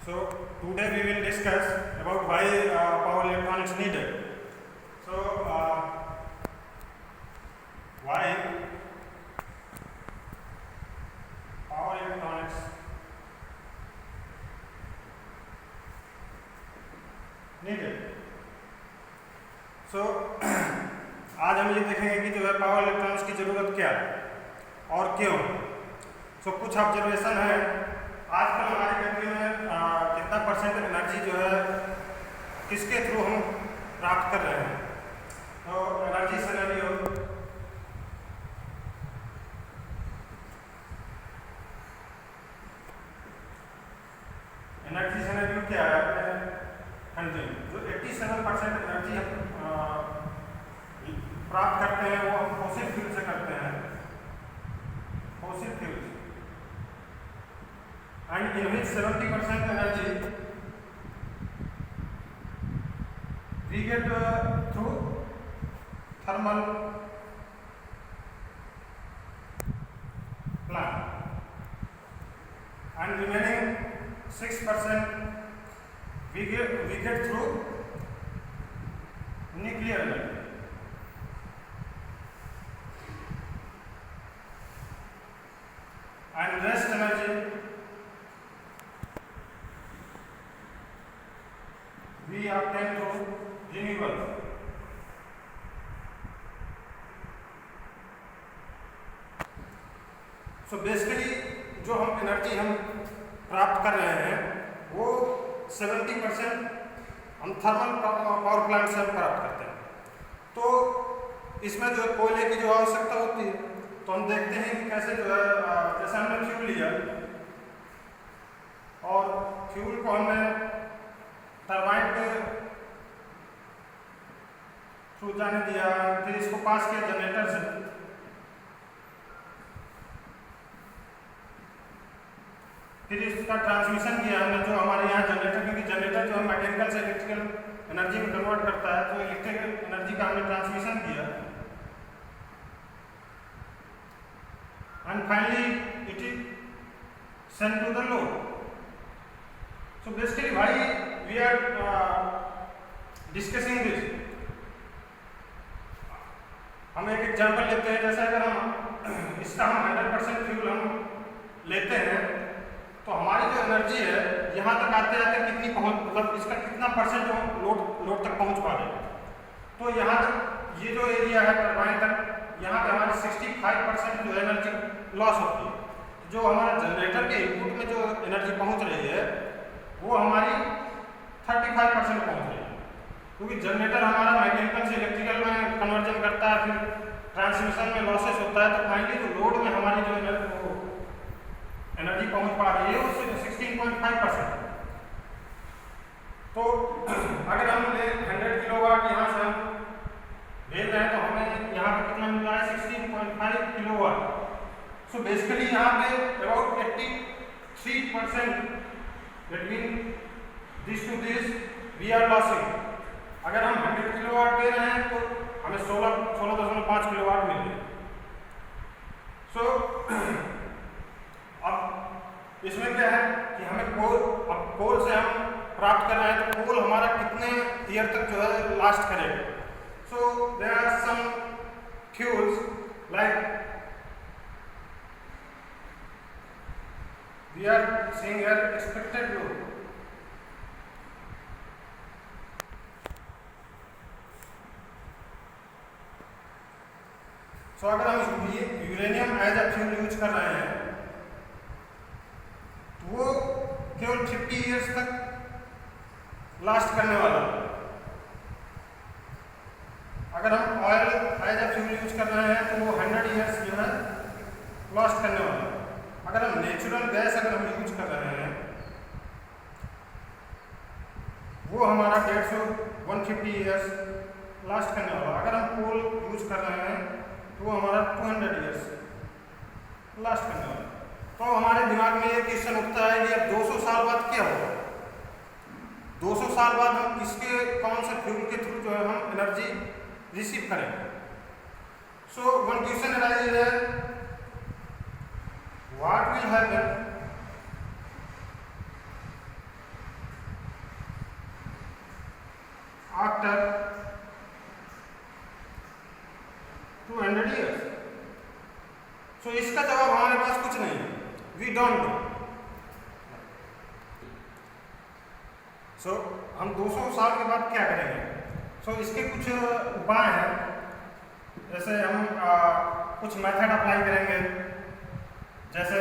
So today we will discuss about why power electronics needed. So why power electronics needed. So आज हम ये देखेंगे कि जो है पावर इलेक्ट्रॉनिक्स की ज़रूरत क्या है और क्यों. सो कुछ ऑब्जर्वेशन है. आजकल हमारी कंट्री में कितना परसेंट एनर्जी जो है किसके थ्रू हम प्राप्त कर रहे हैं. तो एनर्जी सिनेरियो क्या है अपने कंट्री में. जो 87% एनर्जी हम प्राप्त करते हैं वो हम फॉसिल फ्यूल से करते हैं. Fossil fuel and in which 70% energy we get through thermal plant and remaining 6% we get through nuclear energy. And rest energy we obtain through renewable. So basically जो हम एनर्जी हम प्राप्त कर रहे हैं वो 70% हम थर्मल पावर प्लांट से हम प्राप्त करते हैं. तो इसमें जो कोयले की जो आवश्यकता होती है तो हम देखते हैं कि कैसे जो है जैसे हमने फ्यूल लिया और फ्यूल को हमने टरबाइन के थ्रू जाने दिया, फिर इसको पास किया जनरेटर से, फिर इसका ट्रांसमिशन किया हमने जो हमारे यहाँ जनरेटर, क्योंकि जनरेटर जो है मैकेनिकल से इलेक्ट्रिकल एनर्जी में कन्वर्ट करता है, तो इलेक्ट्रिकल एनर्जी का हमने ट्रांसमिशन किया and finally it is sent to the load. So basically why we are discussing this. हम एक एग्जांपल लेते हैं. जैसे अगर हम इसका हम 100% फ्यूल हम लेते हैं तो हमारी जो एनर्जी है यहाँ तक आते आते कितनी पहुँच, मतलब इसका कितना परसेंट हम लोड तक पहुँच पा रहे हैं. तो यहाँ तक ये जो एरिया है टरबाइन तक, यहाँ पे हमारी 65% जो एनर्जी लॉस होती है. जो हमारा जनरेटर के इनपुट में जो एनर्जी पहुँच रही है वो हमारी 35% पहुँच रही है, क्योंकि जनरेटर हमारा मैकेनिकल से इलेक्ट्रिकल में कन्वर्जन करता है, फिर ट्रांसमिशन में लॉसेस होता है. तो फाइनली जो लोड में हमारी जो एनर्जी पहुँच पा रही है उससे 16.5%. तो अगर हम 100 किलोवाट यहाँ से हम भेज रहे हैं तो हमें यहाँ पे कितना मिल रहा है 16.5 किलोवाट. सो बेसिकली यहाँ पे about 83% between this to this we are losing. अगर हम 100 किलोवाट दे रहे हैं तो हमें 16.5 किलोवाट मिल रही है. सो अब इसमें क्या है कि हमें कोल से हम प्राप्त कर रहे हैं तो कोल हमारा कितने ईयर तक जो है लास्ट करेगा. So there are some fuels like we are seeing here expected load. So अगर हम uranium as a fuel use कर रहे हैं तो वो केवल 50 इयर्स तक लास्ट करने वाला है. अगर हम oil as a fuel use कर रहे हैं तो वो 100 इयर्स जो है लास्ट करने वाला है. अगर हम नेचुरल गैस अगर हम यूज कर रहे हैं वो हमारा 150 इयर्स लास्ट करने वाला. अगर हम कोल यूज कर रहे हैं तो वो हमारा 200 इयर्स लास्ट करने वाला. तो हमारे दिमाग में ये क्वेश्चन उठता है कि अब 200 साल बाद क्या होगा. 200 साल बाद हम किसके कौन से फ्यूल के थ्रू जो है हम एनर्जी रिसीव करेंगे. सो वन क्वेश्चन अराइज है, what will happen after 200 years? सो इसका जवाब हमारे पास कुछ नहीं है, वी डोंट नो। सो हम 200 साल के बाद क्या करेंगे? सो इसके कुछ उपाय हैं, जैसे हम कुछ मेथड अप्लाई करेंगे, जैसे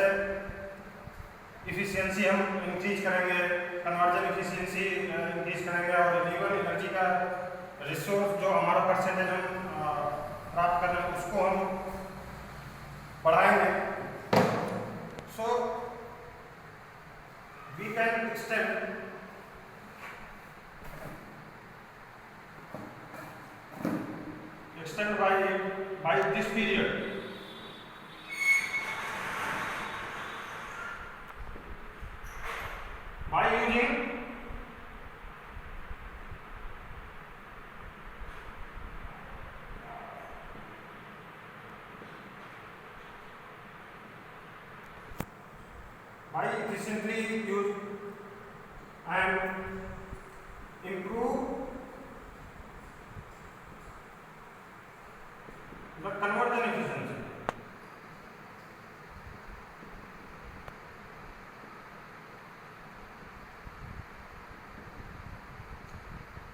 इफिशियंसी हम इंक्रीज करेंगे, कन्वर्जन इफिशियंसी इंक्रीज करेंगे, और रिन्यूएबल एनर्जी का रिसोर्स जो हमारा परसेंटेज हम प्राप्त कर रहे हैं उसको हम बढ़ाएंगे। So we can extend by this period. By using efficiently use and improve the conversion efficiency.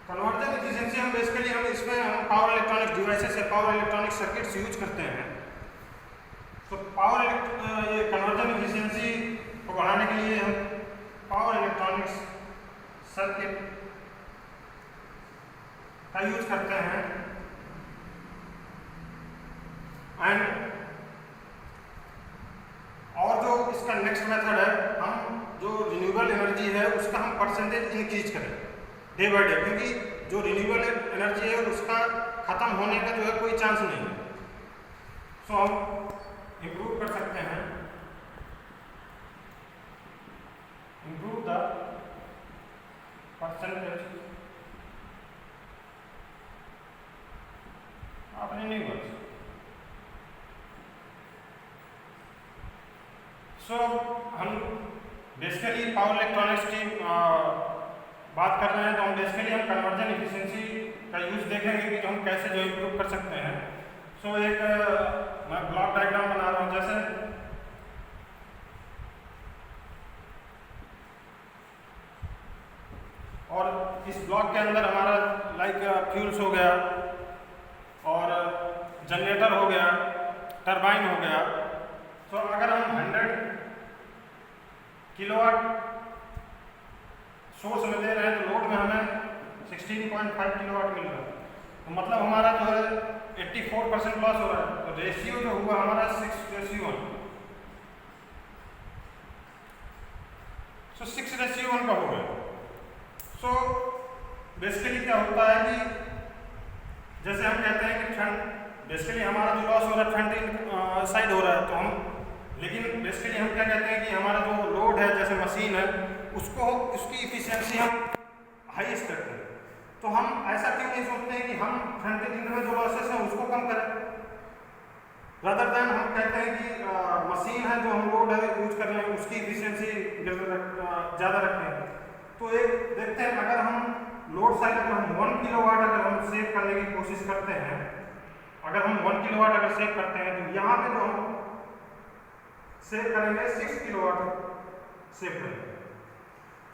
Conversion efficiency हम बेसिकली हम इसमें हम पावर इलेक्ट्रॉनिक डिवाइसेस या पावर इलेक्ट्रॉनिक सर्किट्स यूज करते हैं। तो ये कन्वर्जन एफिशिएंसी को बढ़ाने के लिए हम पावर इलेक्ट्रॉनिक्स सर्किट का यूज करते हैं। एंड और जो इसका नेक्स्ट मेथड है, हम जो रिन्यूएबल एनर्जी है उसका हम परसेंटेज इंक्रीज करें डे बाय डे, क्योंकि जो रिन्यूएबल एनर्जी है उसका खत्म होने का जो है कोई चांस नहीं है। सो हम इम्प्रूव कर सकते हैं, improve the percentage of renewables. So हम बेसिकली पावर इलेक्ट्रॉनिक्स की बात कर रहे हैं, तो हम बेसिकली हम कन्वर्जन एफिशिएंसी का यूज देखेंगे कि हम कैसे जो इम्प्रूव कर सकते हैं। सो एक मैं ब्लॉक डायग्राम बना रहा हूँ, जैसे और इस ब्लॉक के अंदर हमारा लाइक फ्यूल्स हो गया और जनरेटर हो गया, टरबाइन हो गया। तो अगर हम 100 किलोवाट सोर्स में दे रहे हैं तो लोड में हमें 16.5 किलोवाट मिल रहा है, तो मतलब हमारा जो है 84% लॉस हो रहा है। तो रेशियो जो हुआ हमारा 6:1। सो 6:1 का हो गया। सो बेसिकली क्या होता है कि जैसे हम कहते हैं कि फ्रंट बेसिकली हमारा जो लॉस हो रहा है फ्रंट साइड हो रहा है, तो हम लेकिन बेसिकली हम क्या कहते हैं कि हमारा जो लोड है जैसे मशीन है उसको उसकी इफिशियंसी हम हाईएस्ट करते हैं। तो हम ऐसा क्यों नहीं सोचते हैं कि हम फ्रंट एंड में जो लॉसेस हैं उसको कम करें, रादर देन हम कहते हैं कि मशीन है जो हम लोड है यूज कर रहे हैं उसकी इफिशियंसी ज़्यादा रखते हैं। तो एक देखते हैं, अगर हम लोड साइड अगर हम 1 किलोवाट अगर हम सेव करने की कोशिश करते हैं, अगर हम 1 किलोवाट अगर सेव करते हैं तो यहाँ पे जो हम सेव करेंगे 6 किलोवाट सेव करेंगे।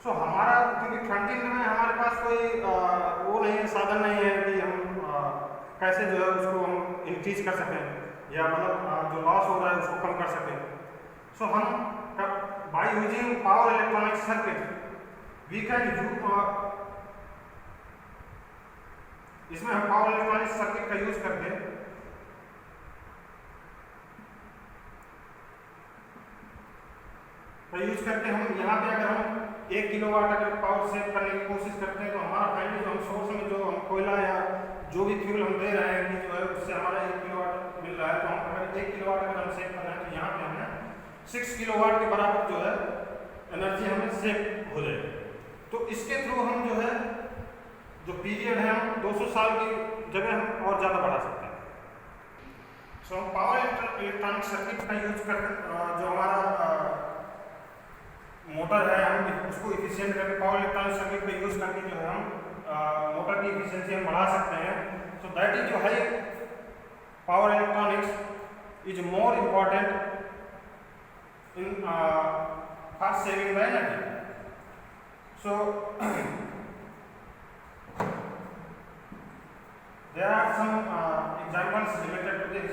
सो हमारा क्योंकि फ्रंटिंग में हमारे पास कोई वो नहीं है, साधन नहीं है कि हम कैसे जो है उसको हम इंक्रीज कर सकें या मतलब जो लॉस हो रहा है उसको कम कर सकें। सो हम by using power electronic circuit we can इसमें हम पावर इलेक्ट्रॉनिक सर्किट का यूज करके हम यहाँ पे अगर हम 1 किलोवाट अगर पावर सेव करने की कोशिश करते हैं तो हमारा फाइनली जो हम सोर्स में जो हम कोयला या जो भी फ्यूल हम दे रहे हैं कि जो है उससे हमारा 1 किलोवाट मिल रहा है, तो हम अगर 1 किलोवाट अगर हम सेव कर रहे हैं तो यहाँ पे हमें 6 किलोवाट के बराबर जो है एनर्जी हमें सेव हो जाएगी। तो इसके थ्रू हम जो है जो पीरियड है हम 200 साल की जगह हम और ज़्यादा बढ़ा सकते हैं। सो हम पावर इलेक्ट्रॉनिक सर्किट का यूज कर जो हमारा मोटर है हम उसको इफिशिएंट करके पावर इलेक्ट्रॉनिक सर्किट का यूज करके जो है हम मोटर की इफिशियंसी हम बढ़ा सकते हैं। तो दैट इज जो है power electronics is more important in for saving the energy. So there are some examples related to this.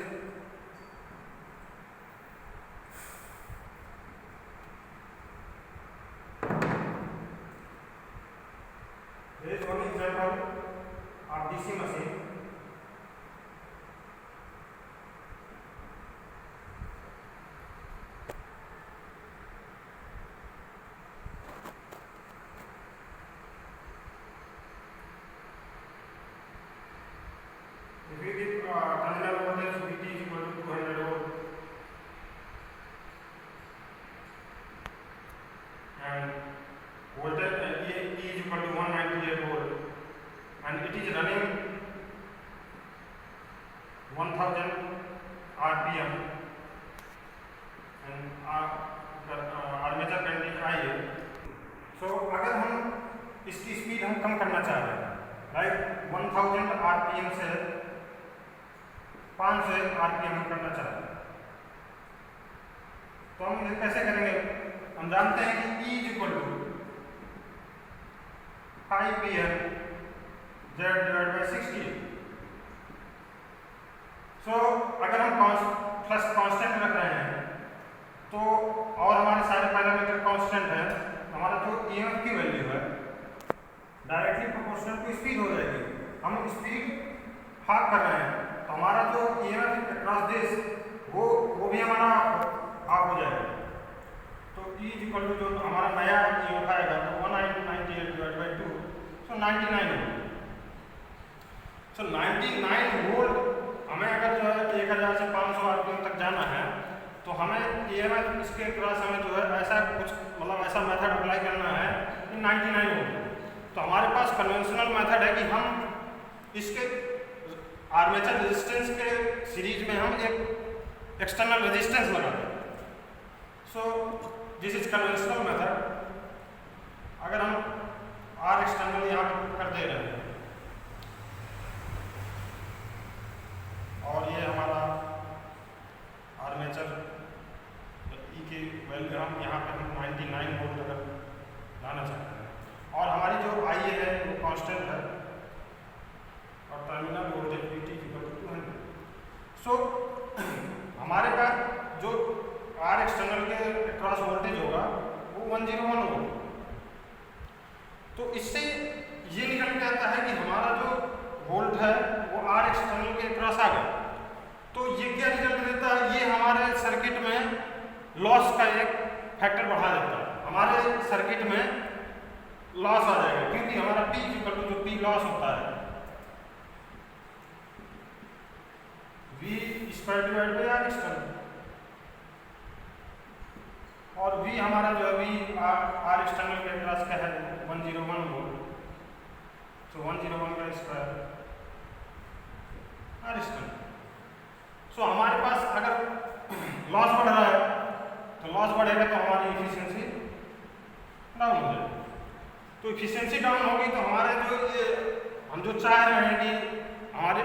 There is one example of DC machine. If we give terminal voltage Vt is equal to 200 volt and voltage E is equal to 198 volt and it is running 1000 rpm and armature current I है। सो अगर हम इसकी speed हम कम करना चाह रहे हैं like 1000 rpm से 500 rpm हम करना चाहते हैं, तो हम कैसे करेंगे? हम जानते हैं कि E is equal to 5pm z divide by 60। So अगर हम प्लस कांस्टेंट रख रहे हैं तो और हमारे सारे पैरामीटर कांस्टेंट है, हमारा जो EMF की वैल्यू है डायरेक्टली प्रोपोर्शनल टू स्पीड हो जाएगी। हम स्पीड हाफ कर रहे हैं तो हमारा जो EMF अक्रॉस दिस वो भी हमारा हाफ हो जाएगा। तो E इज इक्वल टू जो हमारा नया EMF आएगा तो 198 divide by 2 so 99 volt. So 99 volt हमें अगर जो है 1000 से 500 आरपीएम तक जाना है तो हमें EMF इसके क्रॉस हमें जो है ऐसा कुछ मतलब ऐसा मेथड अप्लाई करना है कि 99 वोल्ट। तो हमारे पास कन्वेंशनल मेथड है कि हम इसके आर्मेचर रेजिस्टेंस के सीरीज में हम एक एक्सटर्नल रेजिस्टेंस लगा दें। So this is conventional method. अगर हम आर एक्सटर्नल यहाँ पर कर दे रहे हैं और ये हमारा आर्मेचर ई की वैल्यू हम यहाँ पे हम 99 वोल्ट अगर लाना चाहते हैं और हमारी जो आई है वो कांस्टेंट है और terminal voltage Vt equal to 200। So हमारे पास जो आर एक्सटर्नल के क्रॉस वोल्टेज होगा वो 101 होगा। तो इससे ये निकल के आता है कि हमारा जो वोल्ट है वो आर एक्सटर्नल के क्रॉस आ गया। तो ये क्या रिजल्ट देता है? ये हमारे सर्किट में लॉस का एक फैक्टर बढ़ा देता है। हमारे सर्किट में लॉस आ जाएगा क्योंकि हमारा P इक्वल टू जो P लॉस होता है V square divide by R external और V हमारा जो है V आर एक्सटर्नल के क्रॉस का है 101 वोल्ट। सो 101 का स्क्वायर आर एक्सटर्नल। सो हमारे पास अगर लॉस बढ़ रहा है तो लॉस बढ़ेगा तो हमारी इफिशियंसी डाउन हो जाएगी। तो इफिशियंसी डाउन होगी तो हमारे जो ये हम जो चाह रहे हैं कि हमारे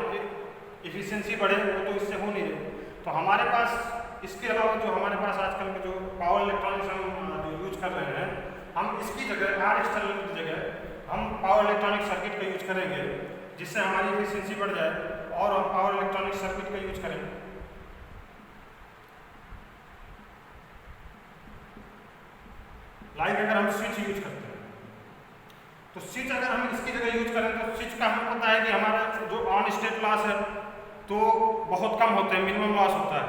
इफिशियंसी बढ़े वो तो इससे हो नहीं रही। तो हमारे पास इसके अलावा जो हमारे पास आजकल के जो पावर इलेक्ट्रॉनिक्स हम जो यूज कर रहे हैं हम इसकी जगह आर एक्सटर्नल की जगह हम पावर इलेक्ट्रॉनिक सर्किट का यूज करेंगे जिससे हमारी इफिशियंसी बढ़ जाए और हम पावर इलेक्ट्रॉनिक सर्किट का यूज करेंगे। लाइक अगर हम स्विच यूज करते हैं तो स्विच अगर हम इसकी जगह यूज करें तो स्विच का हमें पता है कि हमारा जो ऑन स्टेट लॉस है तो बहुत कम होते हैं, मिनिमम लॉस होता है।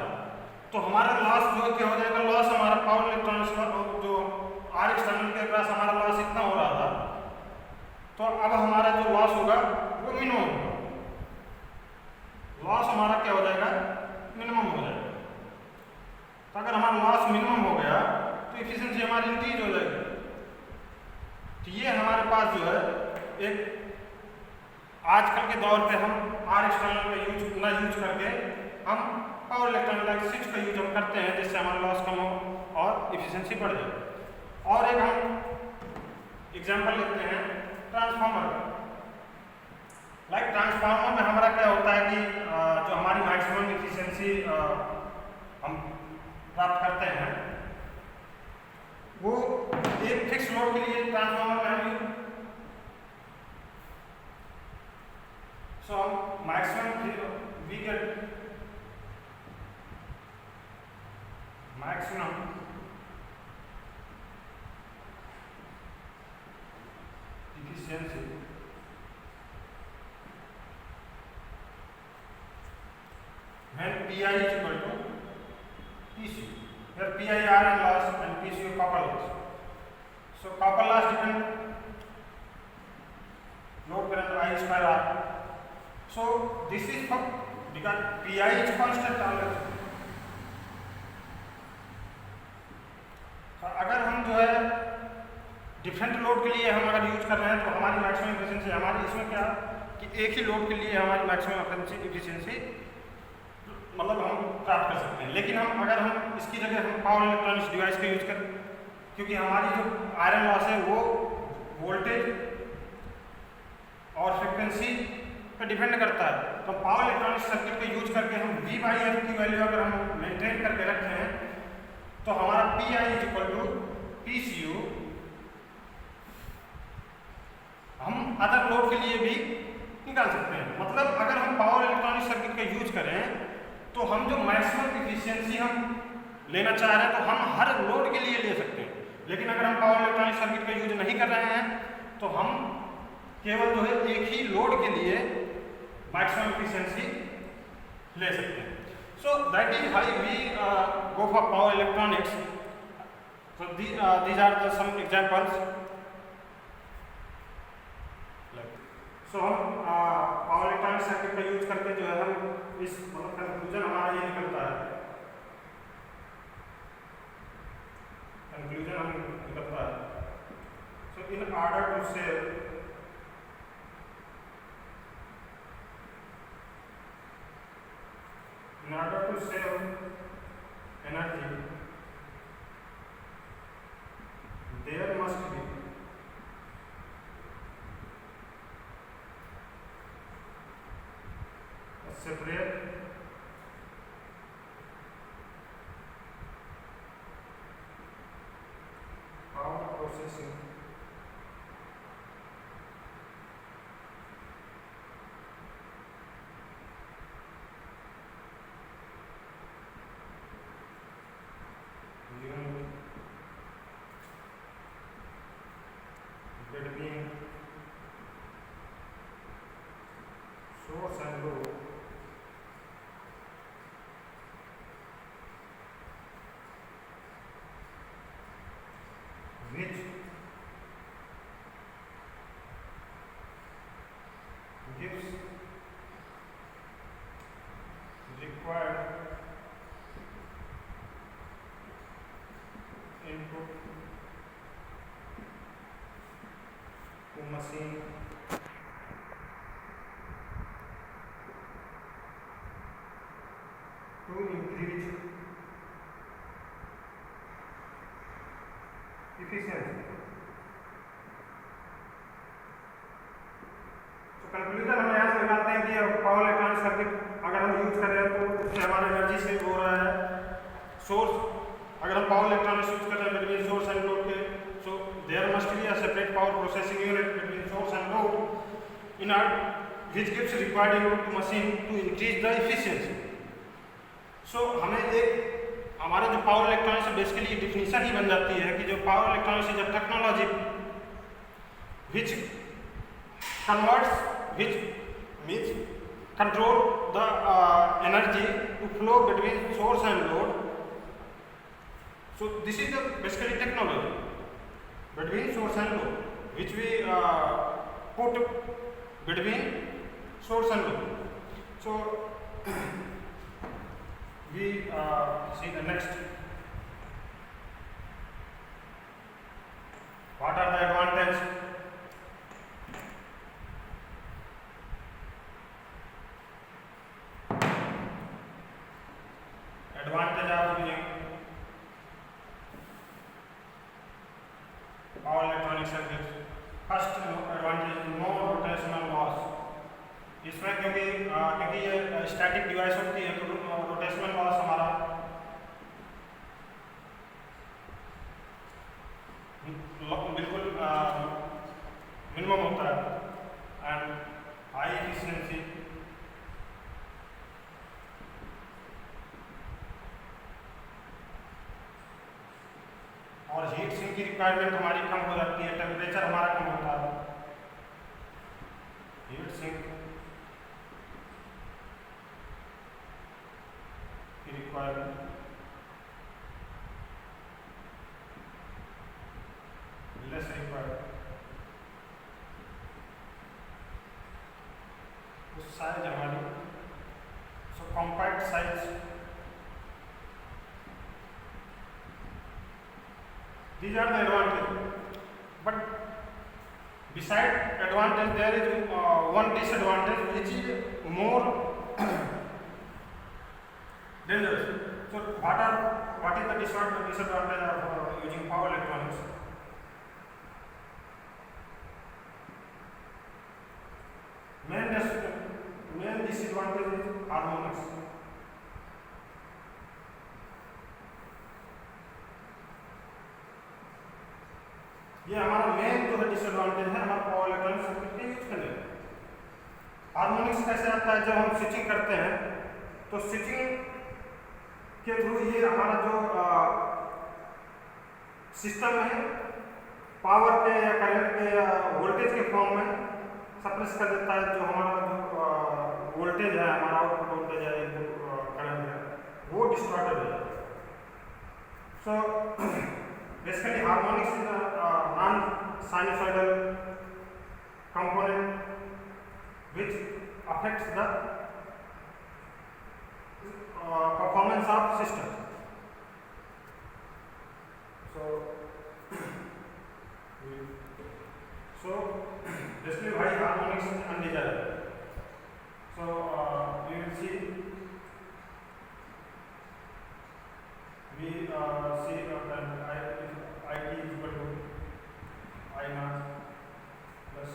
तो हमारा लॉस जो क्या हो जाएगा? लॉस हमारा पावर इलेक्ट्रॉनिक्स का जो आर एक्सटर्नल के पास हमारा लॉस इतना हो रहा था तो अब हमारा जो लॉस होगा वो मिनिमम होगा। लॉस हमारा क्या हो जाएगा? मिनिमम हो जाएगा। तो अगर हमारा लॉस मिनिमम हो गया तो इफिशियंसी हमारी इंक्रीज हो जाएगी। तो ये हमारे पास जो है एक आजकल के दौर पे हम आर एक्सटर्नल का यूज ना यूज करके हम पावर इलेक्ट्रॉनिक स्विच का यूज हम करते हैं जिससे हमारा लॉस कम हो और इफिशियंसी बढ़ जाए। और एक हम एग्जांपल लेते हैं ट्रांसफार्मर का। लाइक ट्रांसफार्मर में हमारा क्या होता है कि जो हमारी मैक्सिमम इफिशिएंसी हम प्राप्त करते हैं वो एक फिक्स लोड के लिए ट्रांसफार्मर में हम so maximum we get maximum efficiency when Pi is equal to Pcu, where Pi iron loss and Pcu copper loss. So copper loss depend load current I square R. So this is for because Pi is constant always. अगर हम जो है different load के लिए हम अगर use कर रहे हैं तो हमारी मैक्सिमम एफिशिएंसी हमारी इसमें क्या कि एक ही लोड के लिए हमारी मैक्सिमम एफिशिएंसी मतलब हम प्राप्त कर सकते हैं। लेकिन अगर हम इसकी जगह हम पावर इलेक्ट्रॉनिक्स डिवाइस का यूज करें क्योंकि हमारी जो आयरन लॉस है वो वोल्टेज और फ्रिक्वेंसी पर डिपेंड करता है, तो पावर इलेक्ट्रॉनिक्स सर्किट का यूज करके हम V/F की वैल्यू अगर हम मेंटेन करके रखते हैं तो हमारा Pi is equal to Pcu हम अदर लोड के लिए भी निकाल सकते हैं। मतलब अगर हम पावर इलेक्ट्रॉनिक सर्किट का यूज करें तो हम जो मैक्सिमम इफिशिएंसी हम लेना चाह रहे हैं तो हम हर लोड के लिए ले सकते हैं। लेकिन अगर हम पावर इलेक्ट्रॉनिक सर्किट का यूज नहीं कर रहे हैं तो हम केवल जो है एक ही लोड के लिए मैक्सिमम इफिशिएंसी ले सकते हैं। So that is why we go for power electronics. So these are some examples. So हम पावर इलेक्ट्रॉनिक सर्किट का यूज करके जो है हम इस कंक्लूजन हमारा ये निकलता है, कंक्लूजन हम निकलता है। So in order to save energy there must be a separate power processing between source and load which gives required input to machine to increase efficiency. तो कंक्लूजन हम यहाँ से निकालते हैं कि पावर इलेक्ट्रॉनिक सर्किट अगर हम यूज कर रहे हैं तो उससे हमारा एनर्जी सेव हो रहा है। सोर्स अगर हम पावर इलेक्ट्रॉनिक्स यूज कर रहे हैं बिटवीन सोर्स एंड लोड के, so there must be a separate power processing unit between source and load in order which gives required input to machine to increase the efficiency. सो हमें एक हमारे जो power electronics basically definition ही बन जाती है कि जो power electronics is a technology which converts which means control the energy to flow between source and load. So this is the basically technology between source and load which we put between source and load. So we see the next. What are the advantages? Advantage of using power electronic circuits. First advantage is no rotational loss. इसमें क्योंकि ये static device होती है तो rotational loss हमारा बिल्कुल minimum होता है एंड हाई एफिशिएंसी और हीट सिंक की रिक्वायरमेंट हमारी कम हो जाती है, टेम्परेचर हमारा कम होता है। हीट सिंक की रिक्वायरमेंट लेस रिक्वायर्ड। साइज हमारी so compact size, these are the advantage, but beside advantage there is one disadvantage which is more dangerous. So what is the disadvantage of using power electronics? Main disadvantage is harmonics. ये हमारा main जो है disadvantage है हमारा power electronic circuit के use करने में। Harmonics कैसे आता है, जब हम स्विचिंग करते हैं तो स्विचिंग के थ्रू ये हमारा जो सिस्टम है पावर के या करंट के या वोल्टेज के फॉर्म में सप्रेस कर देता है। जो हमारा जो वोल्टेज है, हमारा आउटपुट वोल्टेज है, इनपुट करंट है, वो डिस्टॉर्टेड हो जाता है। सो basically harmonics is a non-sinusoidal component which affects the performance of system. So basically why harmonics is undesirable. So we will see IT is equal to I naught plus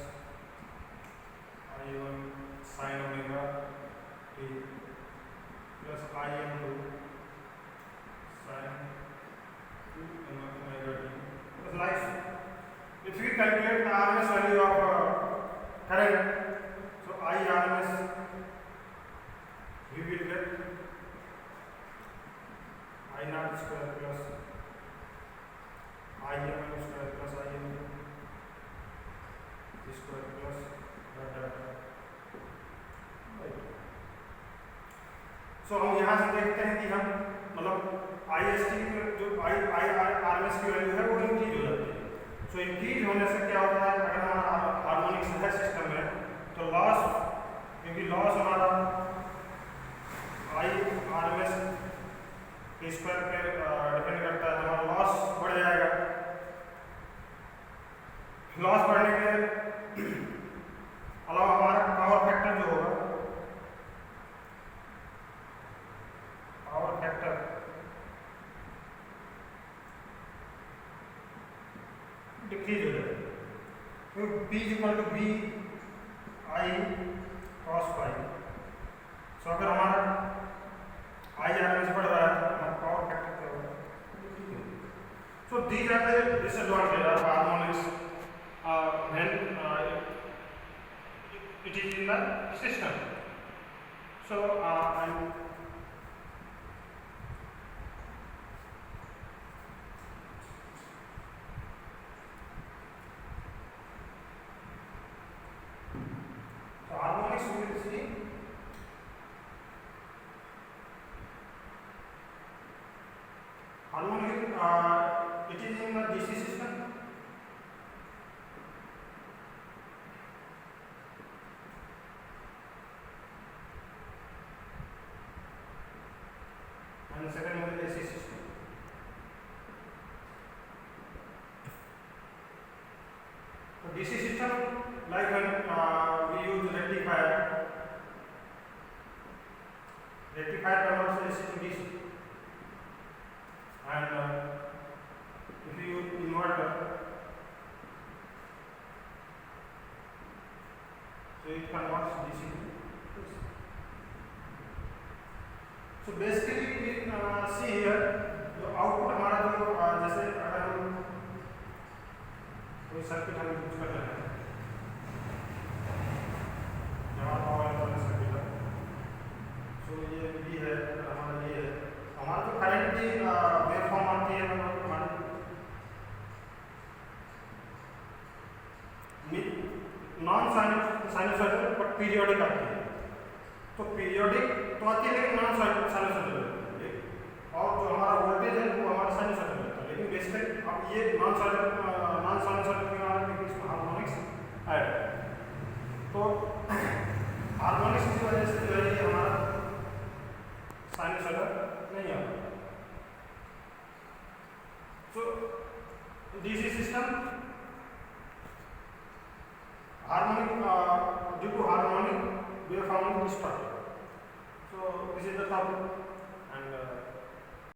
I1 sin omega t plus IM2 sin 2 omega t plus like. If we calculate the RMS value of current, so I RMS we will get I naught square plus IM square plus IM square plus dot. सो हम यहाँ से देखते हैं कि हम मतलब IST जो RMS की वैल्यू है वो इंक्रीज हो जाती है। सो इंक्रीज होने से क्या होता है, अगर हमारा हार्मोनिक्स है सिस्टम में तो लॉस, क्योंकि लॉस हमारा I RMS स्क्वायर पे डिपेंड करता है, तो हमारा लॉस बढ़ जाएगा। लॉस बढ़ने के अलावा हमारा पावर फैक्टर जो होगा, पावर फैक्टर डिक्रीज हो जाएगा। तो P equal to B I cos phi। So अगर हमारा I RMS बढ़ रहा है तो हमारा पावर फैक्टर क्या होगा। सो these are the disadvantages of harmonics when it is in the system. So harmonics we will see harmonic it is in the DC system. And the second one is AC system. So DC system, like when we use rectifier converts AC to DC, and if you use inverter, so it converts DC to So basically see here जो output हमारा जो जैसे अगर हम कोई circuit हम use कर रहे हैं, यहाँ पावर इलेक्ट्रॉनिक सर्किट है, सो ये भी है हमारा, ये है हमारा जो करंट की वेवफॉर्म आती है हमारी नॉन साइनसॉइडल बट पीरियोडिक आती है। तो पीरियोडिक तो आती है लेकिन नॉन साइनसॉइडल, और जो हमारा वोल्टेज है वो हमारा साइनसॉइडल होता है। लेकिन बेसिकली अब ये नॉन साइनसॉइडल क्यों आ रहा है, क्योंकि इसमें हार्मोनिक्स ऐड है। तो हार्मोनिक्स की वजह से जो है ये हमारा साइनसॉइडल नहीं आता। So DC system harmonic due to harmonic waveform distortion. So this is the topic.